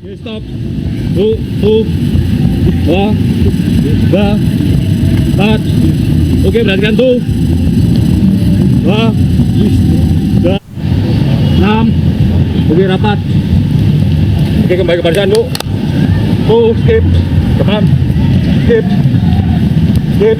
Oke, stop. Dua, tiga, empat. Oke, perhatikan tuh. Dua, tiga, enam. Oke, rapat. Oke, kembali ke barisan, Bu. Skip. Depan. Skip. Skip.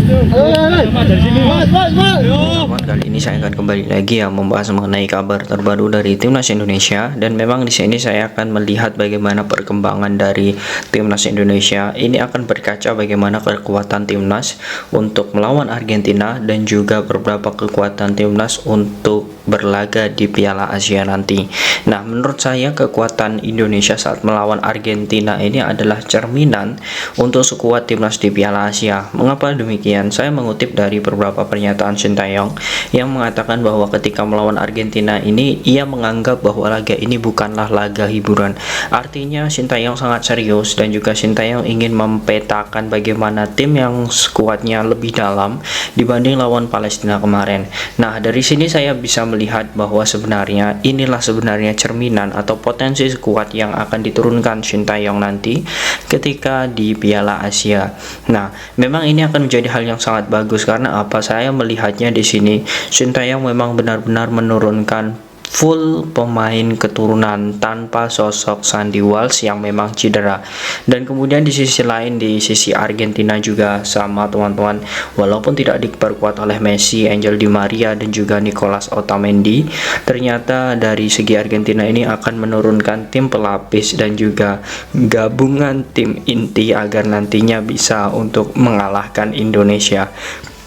Dari sini. Teman-teman, kali ini saya akan kembali lagi ya membahas mengenai kabar terbaru dari Timnas Indonesia, dan memang di sini saya akan melihat bagaimana perkembangan dari Timnas Indonesia. Ini akan berkaca bagaimana kekuatan Timnas untuk melawan Argentina dan juga beberapa kekuatan Timnas untuk berlaga di Piala Asia nanti. Nah, menurut saya kekuatan Indonesia saat melawan Argentina ini adalah cerminan untuk sekuat Timnas di Piala Asia. Mengapa demikian? Saya mengutip dari beberapa pernyataan Sintayong yang mengatakan bahwa ketika melawan Argentina ini ia menganggap bahwa laga ini bukanlah laga hiburan. Artinya Sintayong sangat serius, dan juga Sintayong ingin mempetakan bagaimana tim yang skuadnya lebih dalam dibanding lawan Palestina kemarin. Nah, dari sini saya bisa melihat bahwa sebenarnya inilah sebenarnya cerminan atau potensi skuad yang akan diturunkan Sintayong nanti ketika di Piala Asia. Nah, memang ini akan menjadi hal yang sangat bagus karena apa? Saya melihatnya di sini Sintayong memang benar-benar menurunkan full pemain keturunan tanpa sosok Sandy Walsh yang memang cedera. Dan kemudian di sisi lain, di sisi Argentina juga sama teman-teman, walaupun tidak diperkuat oleh Messi, Angel Di Maria dan juga Nicolas Otamendi, ternyata dari segi Argentina ini akan menurunkan tim pelapis dan juga gabungan tim inti agar nantinya bisa untuk mengalahkan Indonesia.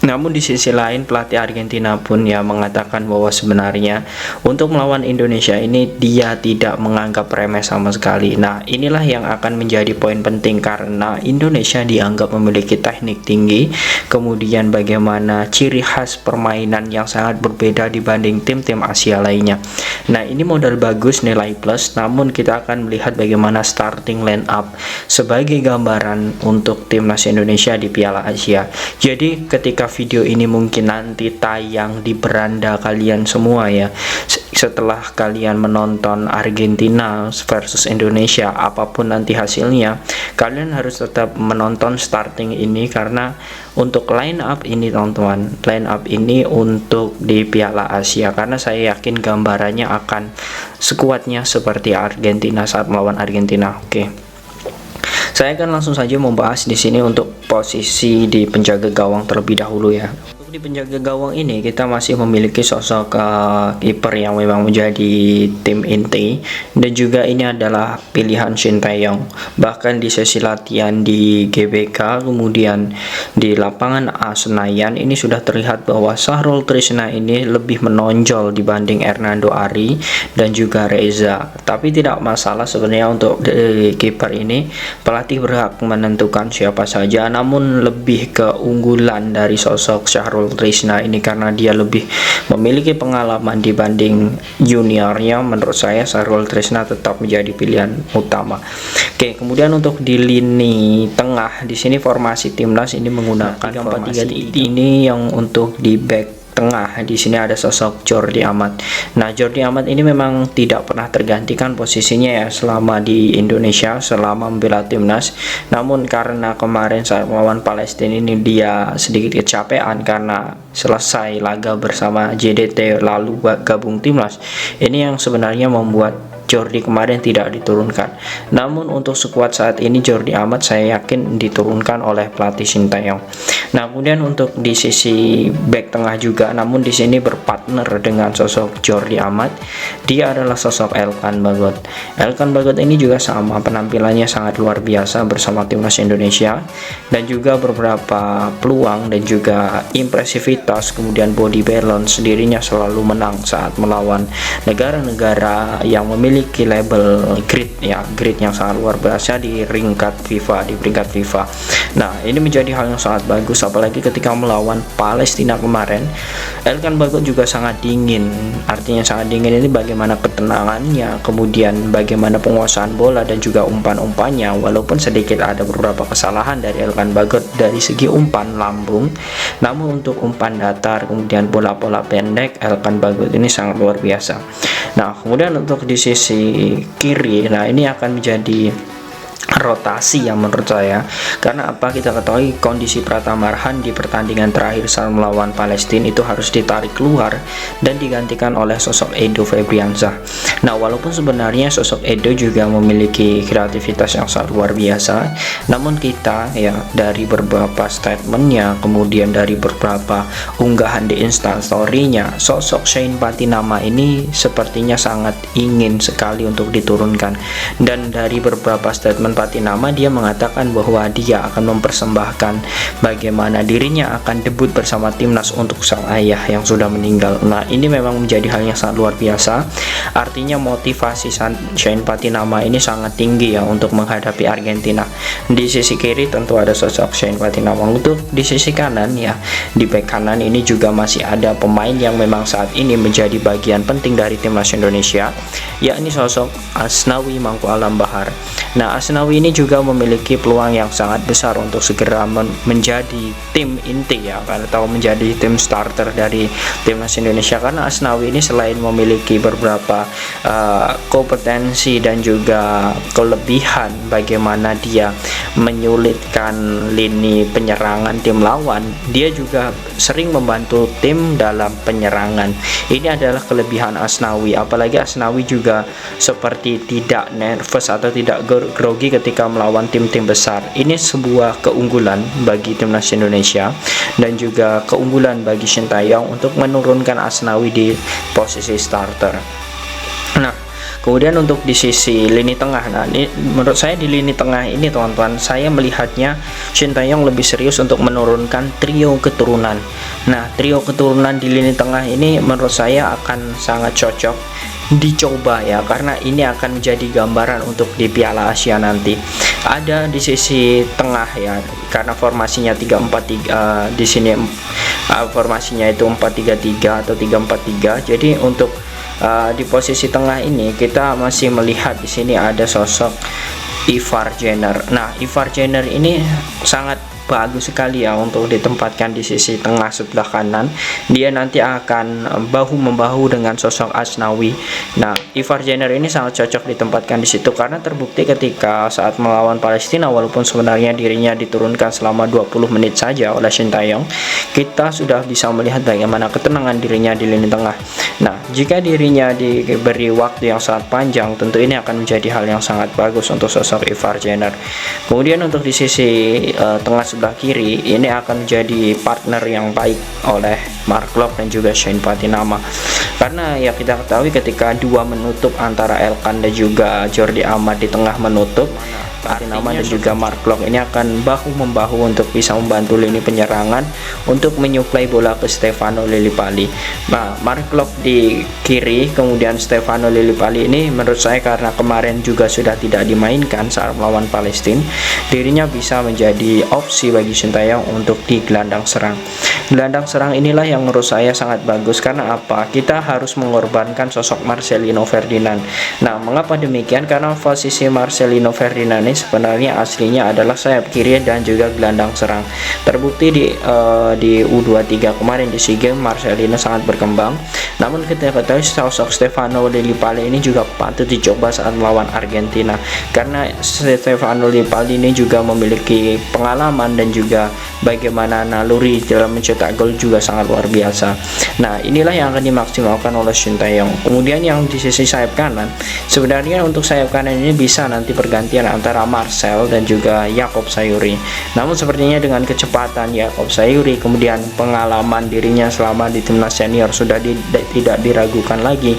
Namun di sisi lain pelatih Argentina pun ya mengatakan bahwa sebenarnya untuk melawan Indonesia ini dia tidak menganggap remeh sama sekali. Nah, inilah yang akan menjadi poin penting karena Indonesia dianggap memiliki teknik tinggi, kemudian bagaimana ciri khas permainan yang sangat berbeda dibanding tim-tim Asia lainnya. Nah, ini modal bagus, nilai plus, namun kita akan melihat bagaimana starting line up sebagai gambaran untuk timnas Indonesia di Piala Asia. Jadi ketika video ini mungkin nanti tayang di beranda kalian semua ya, setelah kalian menonton Argentina versus Indonesia, apapun nanti hasilnya, kalian harus tetap menonton starting ini karena untuk line up ini teman-teman, line up ini untuk di Piala Asia, karena saya yakin gambarannya akan sekuatnya seperti Argentina saat melawan Argentina. Oke. Saya akan langsung saja membahas di sini untuk posisi di penjaga gawang terlebih dahulu ya. Untuk di penjaga gawang ini kita masih memiliki sosok kiper yang memang menjadi tim inti, dan juga ini adalah pilihan Sintayong. Bahkan di sesi latihan di GBK kemudian di lapangan A Senayan ini sudah terlihat bahwa Syahrul Trisna ini lebih menonjol dibanding Hernando Ari dan juga Reza. Tapi tidak masalah sebenarnya untuk kiper ini, pelatih berhak menentukan siapa saja, namun lebih keunggulan dari sosok Syahrul Trisna ini karena dia lebih memiliki pengalaman dibanding juniornya. Menurut saya Syahrul Trisna tetap menjadi pilihan utama. Oke, kemudian untuk di lini tengah di sini formasi timnas ini menggunakan 4-3-3 ini yang untuk di back tengah di sini ada sosok Jordi Amat. Nah, Jordi Amat ini memang tidak pernah tergantikan posisinya ya selama di Indonesia, selama membela timnas. Namun karena kemarin saat melawan Palestina ini dia sedikit kecapean karena selesai laga bersama JDT lalu gabung timnas. Ini yang sebenarnya membuat Jordi kemarin tidak diturunkan. Namun untuk skuad saat ini Jordi Amat saya yakin diturunkan oleh pelatih Sintayong. Nah, kemudian untuk di sisi back tengah juga, namun di sini berpartner dengan sosok Jordi Amat, dia adalah sosok Elkan Bagot. Elkan Bagot ini juga sama, penampilannya sangat luar biasa bersama timnas Indonesia, dan juga beberapa peluang dan juga impresivitas, kemudian body balance, dirinya selalu menang saat melawan negara-negara yang memiliki label grid ya, grid yang sangat luar biasa di peringkat FIFA. Nah, ini menjadi hal yang sangat bagus, apalagi ketika melawan Palestina kemarin. Elkan Bagot juga sangat dingin. Artinya sangat dingin ini bagaimana ketenangannya, kemudian bagaimana penguasaan bola dan juga umpan-umpannya. Walaupun sedikit ada beberapa kesalahan dari Elkan Bagot dari segi umpan lambung, namun untuk umpan datar kemudian bola-bola pendek, Elkan Bagot ini sangat luar biasa. Nah, kemudian untuk di sisi sisi kiri. Nah, ini akan menjadi rotasi yang menurut saya, karena apa, kita ketahui kondisi Pratama Arhan di pertandingan terakhir saat melawan Palestina itu harus ditarik keluar dan digantikan oleh sosok Edo Febriansyah. Nah, walaupun sebenarnya sosok Edo juga memiliki kreativitas yang sangat luar biasa, namun kita ya dari beberapa statementnya, kemudian dari beberapa unggahan di Instastory-nya, sosok Shein Patinama ini sepertinya sangat ingin sekali untuk diturunkan. Dan dari beberapa statement Patinama, dia mengatakan bahwa dia akan mempersembahkan bagaimana dirinya akan debut bersama timnas untuk sang ayah yang sudah meninggal. Nah, ini memang menjadi hal yang sangat luar biasa. Artinya motivasi Shein Patinama ini sangat tinggi ya untuk menghadapi Argentina. Di sisi kiri tentu ada sosok Shein Patinama. Untuk di sisi kanan ya, di bek kanan ini juga masih ada pemain yang memang saat ini menjadi bagian penting dari timnas Indonesia, yakni sosok Asnawi Mangku Alam Bahar. Nah, Asnawi ini juga memiliki peluang yang sangat besar untuk segera menjadi tim inti ya, atau menjadi tim starter dari timnas Indonesia, karena Asnawi ini selain memiliki beberapa kompetensi dan juga kelebihan bagaimana dia menyulitkan lini penyerangan tim lawan, dia juga sering membantu tim dalam penyerangan. Ini adalah kelebihan Asnawi, apalagi Asnawi juga seperti tidak nervous atau tidak grogi ketika melawan tim-tim besar. Ini sebuah keunggulan bagi timnas Indonesia dan juga keunggulan bagi Sintayong untuk menurunkan Asnawi di posisi starter. Nah, kemudian untuk di sisi lini tengah, nah ini menurut saya di lini tengah ini teman-teman, saya melihatnya Sintayong lebih serius untuk menurunkan trio keturunan. Nah, trio keturunan di lini tengah ini menurut saya akan sangat cocok dicoba ya, karena ini akan menjadi gambaran untuk di Piala Asia nanti. Ada di sisi tengah ya, karena formasinya 3-4-3, di sini formasinya itu 4-3-3 atau 3-4-3. Jadi untuk di posisi tengah ini kita masih melihat di sini ada sosok Ivar Jenner. Nah, Ivar Jenner ini sangat bagus sekali ya untuk ditempatkan di sisi tengah sebelah kanan. Dia nanti akan bahu-membahu dengan sosok Asnawi. Nah, Ivar Jenner ini sangat cocok ditempatkan di situ karena terbukti ketika saat melawan Palestina, walaupun sebenarnya dirinya diturunkan selama 20 menit saja oleh Sintayong, kita sudah bisa melihat bagaimana ketenangan dirinya di lini tengah. Nah, jika dirinya diberi waktu yang sangat panjang, tentu ini akan menjadi hal yang sangat bagus untuk sosok Ivar Jenner. Kemudian untuk di sisi tengah sebelah kiri ini akan menjadi partner yang baik oleh Mark Locke dan juga Shein Patinama, karena ya kita ketahui ketika dua menutup antara Elkan dan juga Jordi Amat di tengah menutup, Patinama dan juga Mark Locke ini akan bahu-membahu untuk bisa membantu lini penyerangan untuk menyuplai bola ke Stefano Lillipali. Nah, Mark Locke di kiri, kemudian Stefano Lillipali ini menurut saya karena kemarin juga sudah tidak dimainkan saat melawan Palestina, dirinya bisa menjadi opsi bagi Sintayong untuk di gelandang serang. Gelandang serang inilah yang menurut saya sangat bagus, karena apa? Kita harus mengorbankan sosok Marcelino Ferdinand. Nah, mengapa demikian? Karena posisi Marcelino Ferdinand ini sebenarnya aslinya adalah sayap kiri dan juga gelandang serang. Terbukti di U23 kemarin di SEA Games Marcelino sangat berkembang. Namun kita ketahui sosok Stefano Lillipali ini juga patut dicoba saat melawan Argentina, karena Stefano Lillipali ini juga memiliki pengalaman dan juga bagaimana naluri dalam mencetak gol juga sangat luar biasa. Nah, inilah yang akan dimaksimalkan oleh Sintayong. Kemudian yang di sisi sayap kanan, sebenarnya untuk sayap kanan ini bisa nanti pergantian antara Marcel dan juga Yakob Sayuri. Namun sepertinya dengan kecepatan Yakob Sayuri, kemudian pengalaman dirinya selama di timnas senior sudah tidak diragukan lagi,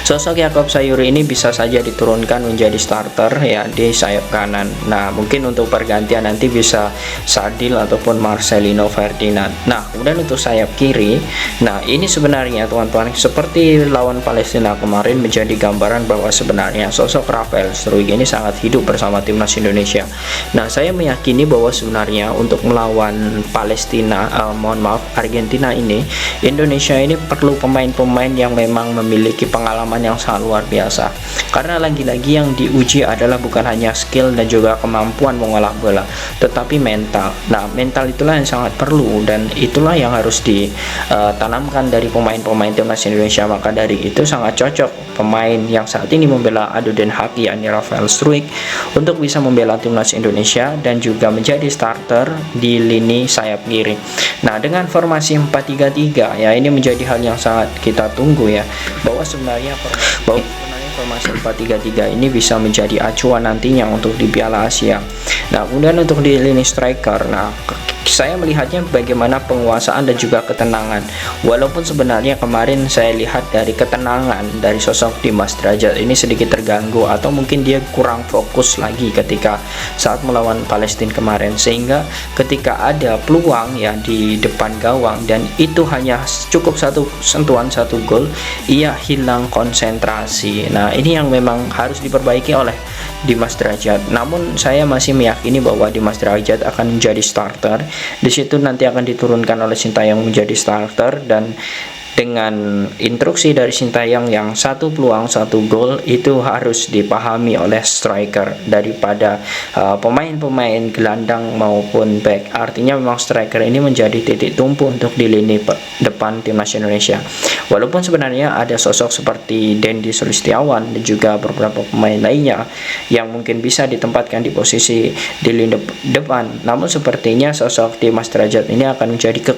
sosok Yakob Sayuri ini bisa saja diturunkan menjadi starter ya di sayap kanan. Nah, mungkin untuk pergantian nanti bisa Sadil ataupun Marcelino Ferdinand. Nah, kemudian untuk sayap kiri, nah ini sebenarnya teman-teman seperti lawan Palestina kemarin menjadi gambaran bahwa sebenarnya sosok Rafael Struijk ini sangat hidup bersama timnas Indonesia. Nah, saya meyakini bahwa sebenarnya untuk melawan Palestina, Argentina ini, Indonesia ini perlu pemain-pemain yang memang memiliki pengalaman perkembangan yang sangat luar biasa. Karena lagi-lagi yang diuji adalah bukan hanya skill dan juga kemampuan mengolah bola, tetapi mental. Nah, mental itulah yang sangat perlu dan itulah yang harus ditanamkan dari pemain-pemain timnas Indonesia. Maka dari itu sangat cocok pemain yang saat ini membela Ado Den Haag, yakni Rafael Struijk, untuk bisa membela timnas Indonesia dan juga menjadi starter di lini sayap kiri. Nah, dengan formasi 4-3-3 ya, ini menjadi hal yang sangat kita tunggu ya, bahwa sebenarnya formasi 4-3-3 ini bisa menjadi acuan nantinya untuk di Piala Asia. Nah, kemudian untuk di lini striker, nah saya melihatnya bagaimana penguasaan dan juga ketenangan. Walaupun sebenarnya kemarin saya lihat dari ketenangan dari sosok Dimas Derajat ini sedikit terganggu, atau mungkin dia kurang fokus lagi ketika saat melawan Palestina kemarin, sehingga ketika ada peluang ya di depan gawang dan itu hanya cukup satu sentuhan, satu gol, ia hilang konsentrasi. Nah, ini yang memang harus diperbaiki oleh Dimas Derajat. Namun saya masih meyakini bahwa Dimas Derajat akan menjadi starter. Di situ nanti akan diturunkan oleh Sintayong menjadi starter, dan dengan instruksi dari Sintayong yang satu peluang satu gol itu harus dipahami oleh striker daripada pemain-pemain gelandang maupun back. Artinya memang striker ini menjadi titik tumpu untuk di lini depan timnas Indonesia. Walaupun sebenarnya ada sosok seperti Dendi Sulistiawan dan juga beberapa pemain lainnya yang mungkin bisa ditempatkan di posisi di lini depan, namun sepertinya sosok Dimas Derajat ini akan menjadi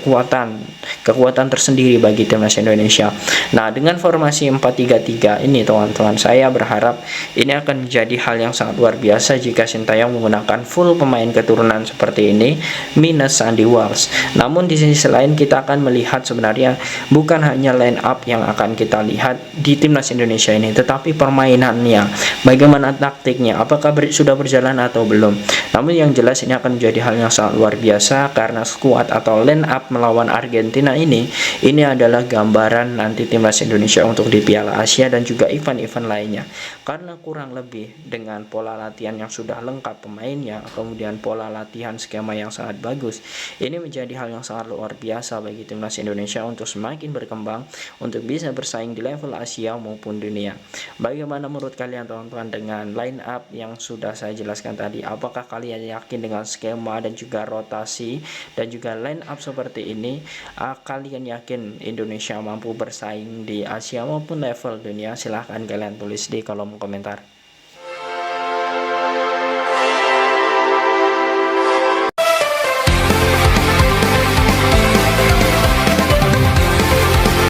kekuatan tersendiri bagi timnas Indonesia. Nah, dengan formasi 4-3-3 ini teman-teman, saya berharap ini akan menjadi hal yang sangat luar biasa jika Sintayong menggunakan full pemain keturunan seperti ini minus Andy Walsh. Namun di sisi lain kita akan melihat sebenarnya bukan hanya line up yang akan kita lihat di timnas Indonesia ini, tetapi permainannya, bagaimana taktiknya, apakah sudah berjalan atau belum. Namun yang jelas ini akan menjadi hal yang sangat luar biasa karena skuad atau line up melawan Argentina ini adalah gambaran nanti timnas Indonesia untuk di Piala Asia dan juga event-event lainnya. Karena kurang lebih dengan pola latihan yang sudah lengkap pemainnya, kemudian pola latihan skema yang sangat bagus, ini menjadi hal yang sangat luar biasa bagi timnas Indonesia untuk semakin berkembang, untuk bisa bersaing di level Asia maupun dunia. Bagaimana menurut kalian teman-teman dengan line up yang sudah saya jelaskan tadi? Apakah kalian yakin dengan skema dan juga rotasi dan juga line up seperti ini? Kalian yakin Indonesia mampu bersaing di Asia maupun level dunia? Silahkan kalian tulis di kolom komentar.